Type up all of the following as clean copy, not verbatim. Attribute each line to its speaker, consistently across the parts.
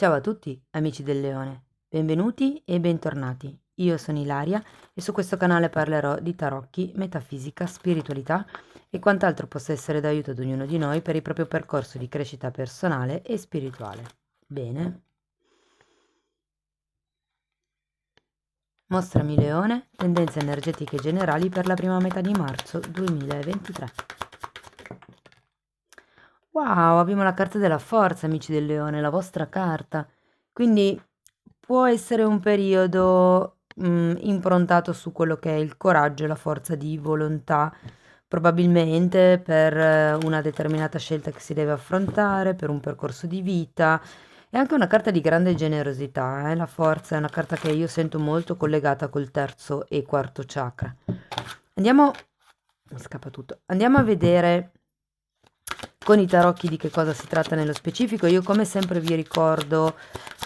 Speaker 1: Ciao a tutti, amici del Leone, benvenuti e bentornati. Io sono Ilaria e su questo canale parlerò di tarocchi, metafisica, spiritualità e quant'altro possa essere d'aiuto ad ognuno di noi per il proprio percorso di crescita personale e spirituale. Bene. Mostrami Leone, tendenze energetiche generali per la prima metà di marzo 2023. Wow, abbiamo la carta della forza, amici del Leone, la vostra carta. Quindi può essere un periodo improntato su quello che è il coraggio e la forza di volontà, probabilmente per una determinata scelta che si deve affrontare, per un percorso di vita. È anche una carta di grande generosità, La forza è una carta che io sento molto collegata col terzo e quarto chakra. Andiamo, mi scappa tutto. Andiamo a vedere con i tarocchi di che cosa si tratta nello specifico. Io come sempre vi ricordo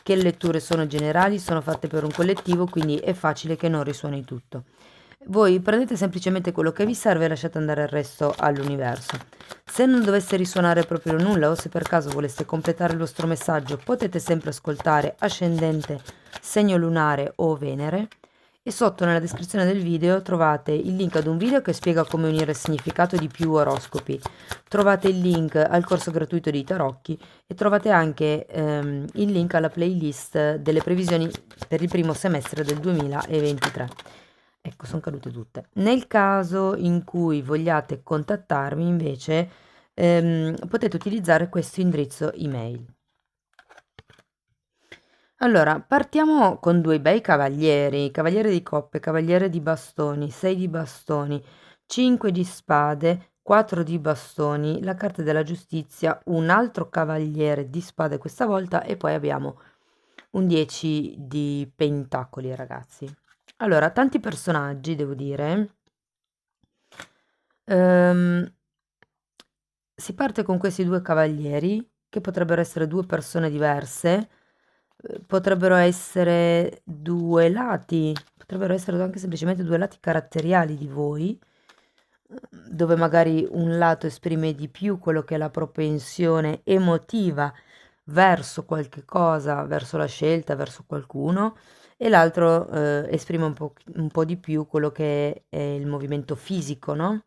Speaker 1: che le letture sono generali, sono fatte per un collettivo, quindi è facile che non risuoni tutto. Voi prendete semplicemente quello che vi serve e lasciate andare il resto all'universo. Se non dovesse risuonare proprio nulla o se per caso voleste completare il vostro messaggio, potete sempre ascoltare ascendente, segno lunare o Venere. E sotto nella descrizione del video trovate il link ad un video che spiega come unire il significato di più oroscopi. Trovate il link al corso gratuito di tarocchi e trovate anche il link alla playlist delle previsioni per il primo semestre del 2023. Ecco, sono cadute tutte. Nel caso in cui vogliate contattarmi, invece, potete utilizzare questo indirizzo email. Allora, partiamo con due bei cavalieri, cavaliere di coppe, cavaliere di bastoni, 6 di bastoni, 5 di spade, 4 di bastoni, la carta della giustizia, un altro cavaliere di spade questa volta e poi abbiamo un 10 di pentacoli, ragazzi. Allora, tanti personaggi, devo dire. Ehm, si parte con questi due cavalieri, che potrebbero essere due persone diverse, potrebbero essere due lati, potrebbero essere anche semplicemente due lati caratteriali di voi, dove magari un lato esprime di più quello che è la propensione emotiva verso qualche cosa, verso la scelta, verso qualcuno, e l'altro esprime un po' di più quello che è il movimento fisico, no?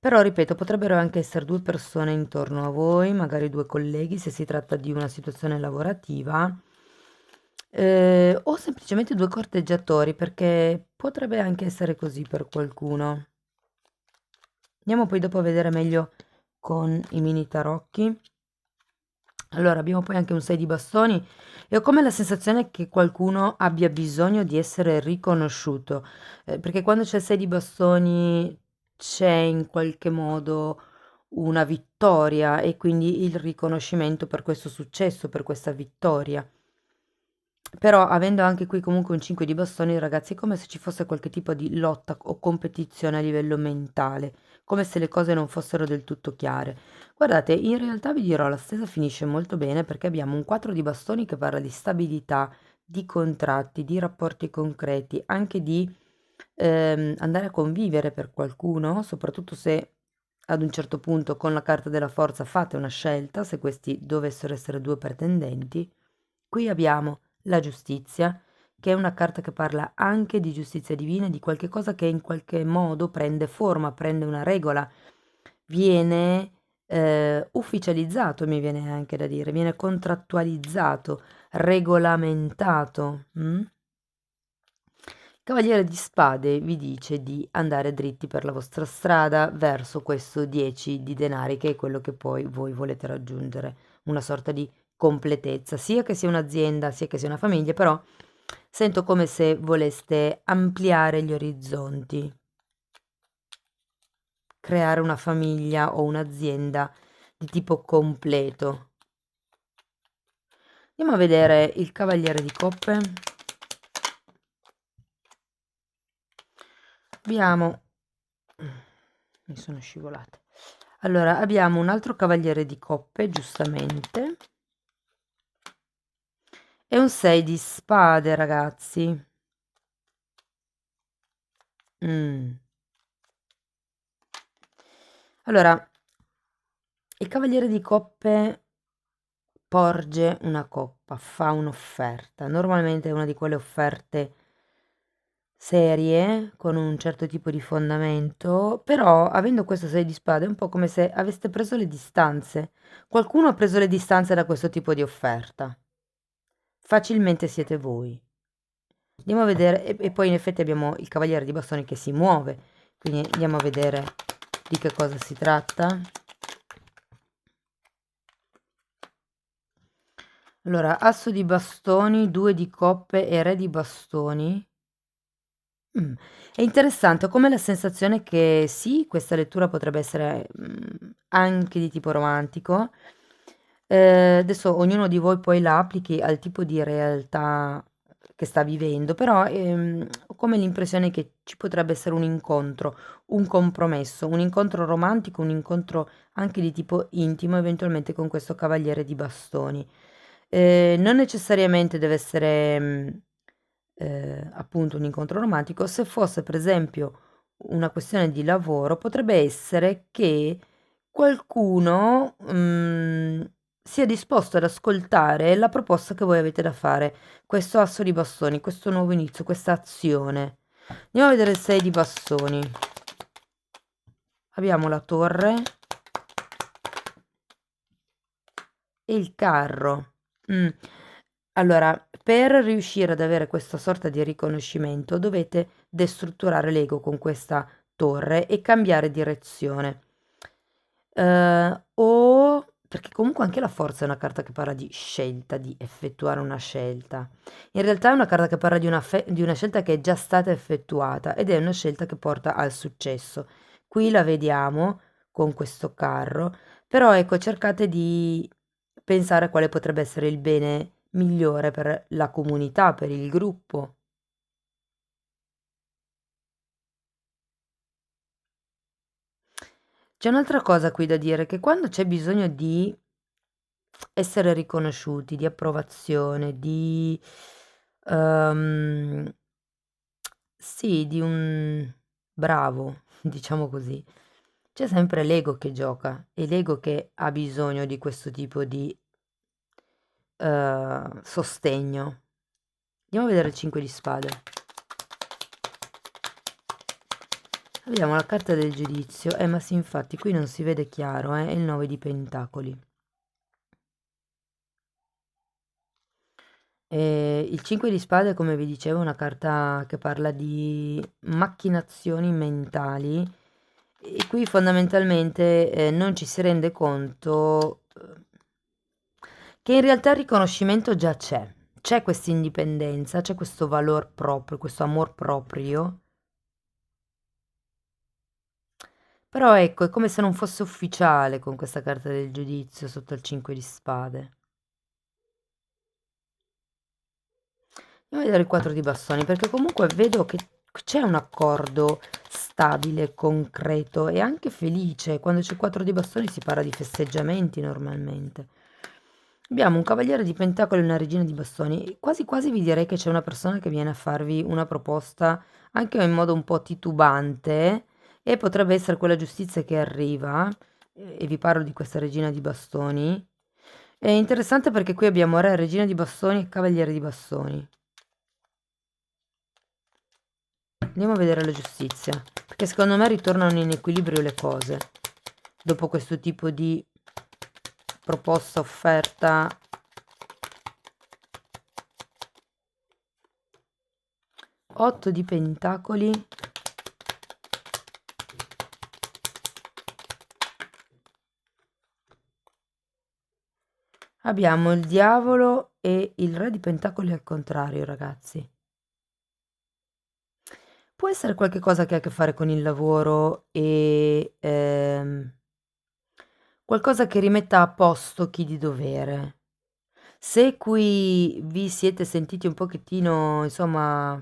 Speaker 1: Però ripeto, potrebbero anche essere due persone intorno a voi, magari due colleghi se si tratta di una situazione lavorativa, o semplicemente due corteggiatori, perché potrebbe anche essere così per qualcuno. Andiamo poi dopo a vedere meglio con i mini tarocchi. Allora, abbiamo poi anche un 6 di bastoni e ho come la sensazione che qualcuno abbia bisogno di essere riconosciuto, perché quando c'è il 6 di bastoni c'è in qualche modo una vittoria e quindi il riconoscimento per questo successo, per questa vittoria. Però avendo anche qui comunque un 5 di bastoni, ragazzi, è come se ci fosse qualche tipo di lotta o competizione a livello mentale, come se le cose non fossero del tutto chiare. Guardate, in realtà vi dirò, la stesa finisce molto bene perché abbiamo un 4 di bastoni che parla di stabilità, di contratti, di rapporti concreti, anche di andare a convivere per qualcuno, soprattutto se ad un certo punto con la carta della forza fate una scelta, se questi dovessero essere due pretendenti. Qui abbiamo la giustizia, che è una carta che parla anche di giustizia divina, di qualche cosa che in qualche modo prende forma, prende una regola, viene ufficializzato, mi viene anche da dire, viene contrattualizzato, regolamentato. Cavaliere di Spade vi dice di andare dritti per la vostra strada verso questo 10 di denari, che è quello che poi voi volete raggiungere, una sorta di completezza, sia che sia un'azienda, sia che sia una famiglia, però sento come se voleste ampliare gli orizzonti, creare una famiglia o un'azienda di tipo completo. Andiamo a vedere il Cavaliere di Coppe. Abbiamo mi sono scivolate. Allora, abbiamo un altro cavaliere di coppe, giustamente, e un 6 di spade, ragazzi. Mm. Allora, il cavaliere di coppe porge una coppa, fa un'offerta. Normalmente è una di quelle offerte serie, con un certo tipo di fondamento, però avendo questo 6 di spade è un po' come se aveste preso le distanze. Qualcuno ha preso le distanze da questo tipo di offerta. Facilmente siete voi. Andiamo a vedere, e poi in effetti abbiamo il cavaliere di bastoni che si muove, quindi andiamo a vedere di che cosa si tratta. Allora, asso di bastoni, 2 di coppe e re di bastoni. È interessante, ho come la sensazione che sì, questa lettura potrebbe essere anche di tipo romantico. Adesso ognuno di voi poi la applichi al tipo di realtà che sta vivendo, però ho come l'impressione che ci potrebbe essere un incontro, un compromesso, un incontro romantico, un incontro anche di tipo intimo, eventualmente con questo cavaliere di bastoni. Non necessariamente deve essere appunto un incontro romantico, se fosse per esempio una questione di lavoro, potrebbe essere che qualcuno sia disposto ad ascoltare la proposta che voi avete da fare, questo asso di bastoni, questo nuovo inizio, questa azione. Andiamo a vedere il 6 di bastoni. Abbiamo la torre e il carro. Mm. Allora, per riuscire ad avere questa sorta di riconoscimento, dovete destrutturare l'ego con questa torre e cambiare direzione. O perché comunque anche la forza è una carta che parla di scelta, di effettuare una scelta. In realtà è una carta che parla di una scelta che è già stata effettuata ed è una scelta che porta al successo. Qui la vediamo con questo carro, però ecco, cercate di pensare a quale potrebbe essere il bene migliore per la comunità, per il gruppo. C'è un'altra cosa qui da dire, che quando c'è bisogno di essere riconosciuti, di approvazione, di ehm, sì, di un bravo, diciamo così. C'è sempre l'ego che gioca e l'ego che ha bisogno di questo tipo di sostegno. Andiamo a vedere il 5 di spade. Abbiamo la carta del giudizio, ma sì, infatti qui non si vede chiaro, è il 9 di pentacoli. Il 5 di spade, come vi dicevo, è una carta che parla di macchinazioni mentali e qui fondamentalmente non ci si rende conto che in realtà il riconoscimento già c'è questa indipendenza, c'è questo valor proprio, questo amor proprio, però ecco, è come se non fosse ufficiale con questa carta del giudizio sotto il 5 di spade. Andiamo a vedere il 4 di bastoni, perché comunque vedo che c'è un accordo stabile, concreto e anche felice. Quando c'è il 4 di bastoni si parla di festeggiamenti normalmente. Abbiamo un cavaliere di pentacoli e una regina di bastoni. Quasi quasi vi direi che c'è una persona che viene a farvi una proposta anche in modo un po' titubante e potrebbe essere quella giustizia che arriva. E vi parlo di questa regina di bastoni. È interessante perché qui abbiamo re, regina di bastoni e cavaliere di bastoni. Andiamo a vedere la giustizia, perché secondo me ritornano in equilibrio le cose. Dopo questo tipo di proposta, offerta. Otto di pentacoli. Abbiamo il diavolo e il re di pentacoli al contrario, ragazzi. Può essere qualche cosa che ha a che fare con il lavoro e qualcosa che rimetta a posto chi di dovere. Se qui vi siete sentiti un pochettino, insomma,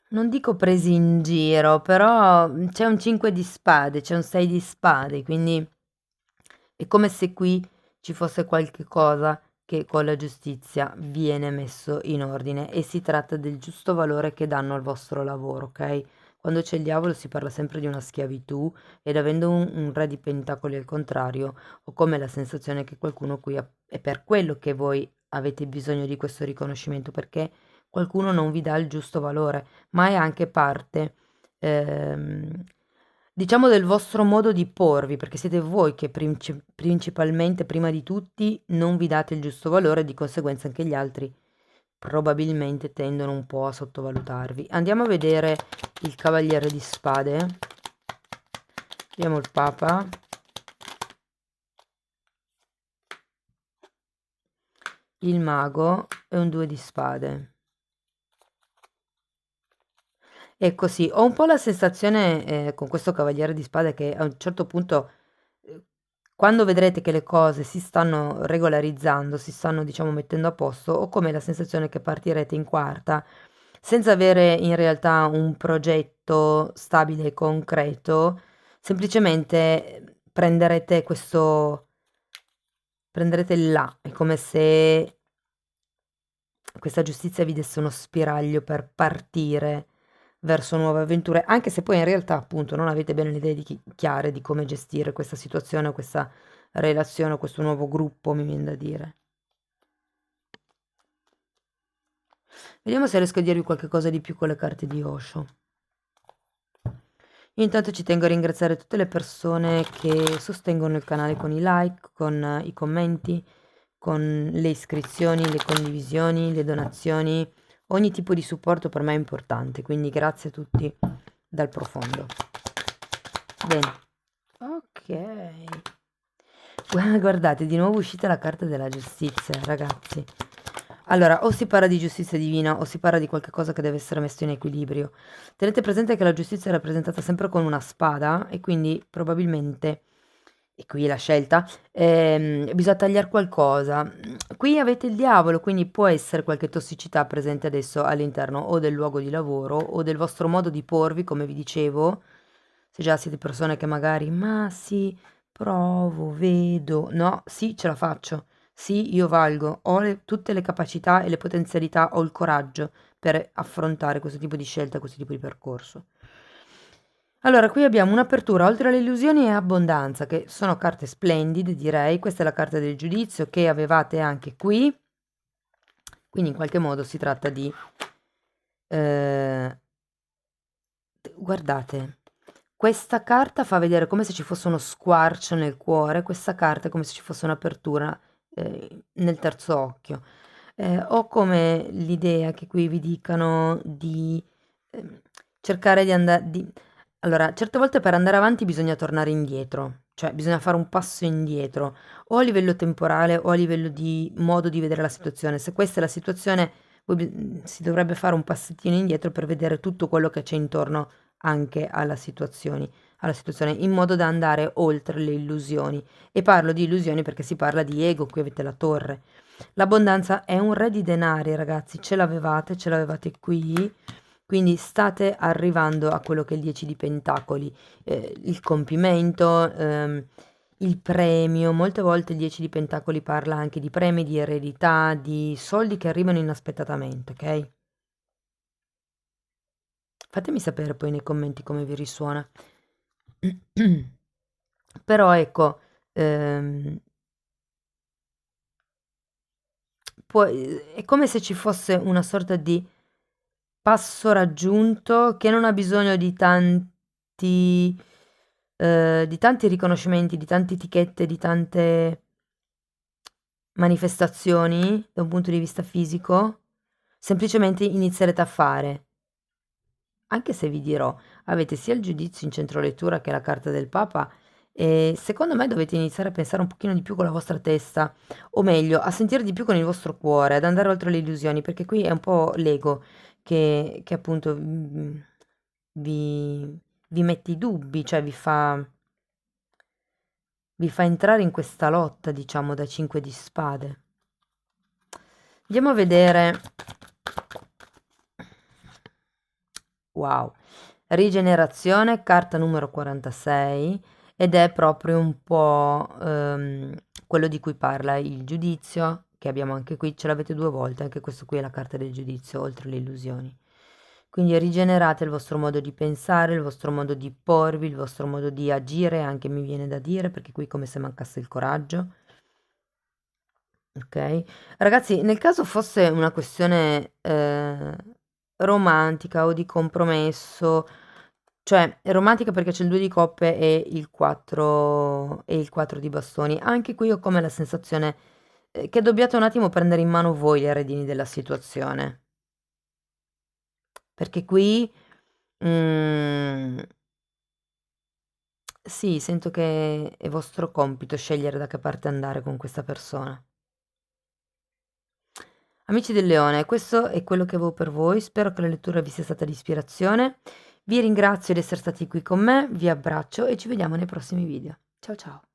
Speaker 1: non dico presi in giro, però c'è un 5 di spade, c'è un 6 di spade, quindi è come se qui ci fosse qualche cosa che con la giustizia viene messo in ordine e si tratta del giusto valore che danno al vostro lavoro, ok? Quando c'è il diavolo si parla sempre di una schiavitù ed avendo un re di pentacoli al contrario, ho come la sensazione che qualcuno qui è per quello che voi avete bisogno di questo riconoscimento, perché qualcuno non vi dà il giusto valore, ma è anche parte, ehm, diciamo, del vostro modo di porvi, perché siete voi che principalmente, prima di tutti, non vi date il giusto valore, di conseguenza anche gli altri probabilmente tendono un po' a sottovalutarvi. Andiamo a vedere il Cavaliere di Spade. Abbiamo il Papa. Il Mago e un 2 di Spade. E così, ho un po' la sensazione con questo Cavaliere di Spade che a un certo punto, quando vedrete che le cose si stanno regolarizzando, si stanno diciamo mettendo a posto, ho come la sensazione che partirete in quarta senza avere in realtà un progetto stabile e concreto, semplicemente prenderete il là, è come se questa giustizia vi desse uno spiraglio per partire verso nuove avventure, anche se poi in realtà appunto non avete bene le idee chiare di come gestire questa situazione o questa relazione o questo nuovo gruppo, mi viene da dire. Vediamo se riesco a dirvi qualche cosa di più con le carte di Osho. Io intanto ci tengo a ringraziare tutte le persone che sostengono il canale con i like, con i commenti, con le iscrizioni, le condivisioni, le donazioni. Ogni tipo di supporto per me è importante, quindi grazie a tutti dal profondo. Bene, ok. Guardate, di nuovo uscita la carta della giustizia, ragazzi. Allora, o si parla di giustizia divina o si parla di qualche cosa che deve essere messo in equilibrio. Tenete presente che la giustizia è rappresentata sempre con una spada e quindi probabilmente, e qui la scelta, bisogna tagliare qualcosa. Qui avete il diavolo, quindi può essere qualche tossicità presente adesso all'interno o del luogo di lavoro o del vostro modo di porvi, come vi dicevo. Se già siete persone che magari, ma sì, provo, vedo, no, sì, ce la faccio. Sì, io valgo, ho tutte le capacità e le potenzialità, ho il coraggio per affrontare questo tipo di scelta, questo tipo di percorso. Allora, qui abbiamo un'apertura oltre alle illusioni e abbondanza, che sono carte splendide, direi. Questa è la carta del giudizio che avevate anche qui. Quindi in qualche modo si tratta di... guardate, questa carta fa vedere come se ci fosse uno squarcio nel cuore, questa carta è come se ci fosse un'apertura nel terzo occhio. Ho come l'idea che qui vi dicano di cercare di andare... Allora, certe volte per andare avanti bisogna tornare indietro, cioè bisogna fare un passo indietro, o a livello temporale o a livello di modo di vedere la situazione. Se questa è la situazione, si dovrebbe fare un passettino indietro per vedere tutto quello che c'è intorno anche alla situazione, in modo da andare oltre le illusioni. E parlo di illusioni perché si parla di ego, qui avete la torre. L'abbondanza è un re di denari, ragazzi, ce l'avevate qui. Quindi state arrivando a quello che è il 10 di pentacoli, il compimento, il premio. Molte volte il 10 di pentacoli parla anche di premi, di eredità, di soldi che arrivano inaspettatamente, ok? Fatemi sapere poi nei commenti come vi risuona. Però ecco, è come se ci fosse una sorta di passo raggiunto che non ha bisogno di tanti riconoscimenti, di tante etichette, di tante manifestazioni da un punto di vista fisico, semplicemente inizierete a fare. Anche se vi dirò, avete sia il giudizio in centro lettura che la carta del Papa, e secondo me dovete iniziare a pensare un pochino di più con la vostra testa, o meglio, a sentire di più con il vostro cuore, ad andare oltre le illusioni, perché qui è un po' l'ego che appunto vi, vi mette i dubbi, cioè vi fa entrare in questa lotta, diciamo, da 5 di spade. Andiamo a vedere. Wow. Rigenerazione, carta numero 46, ed è proprio un po' quello di cui parla il giudizio, che abbiamo anche qui, ce l'avete due volte, anche questo qui è la carta del giudizio, oltre le illusioni. Quindi rigenerate il vostro modo di pensare, il vostro modo di porvi, il vostro modo di agire, anche mi viene da dire, perché qui è come se mancasse il coraggio. Ok? Ragazzi, nel caso fosse una questione romantica o di compromesso, cioè romantica perché c'è il 2 di coppe e il 4 di bastoni, anche qui ho come la sensazione che dobbiate un attimo prendere in mano voi le redini della situazione. Perché qui, mm, sì, sento che è vostro compito scegliere da che parte andare con questa persona. Amici del Leone, questo è quello che avevo per voi. Spero che la lettura vi sia stata di ispirazione. Vi ringrazio di essere stati qui con me, vi abbraccio e ci vediamo nei prossimi video. Ciao ciao!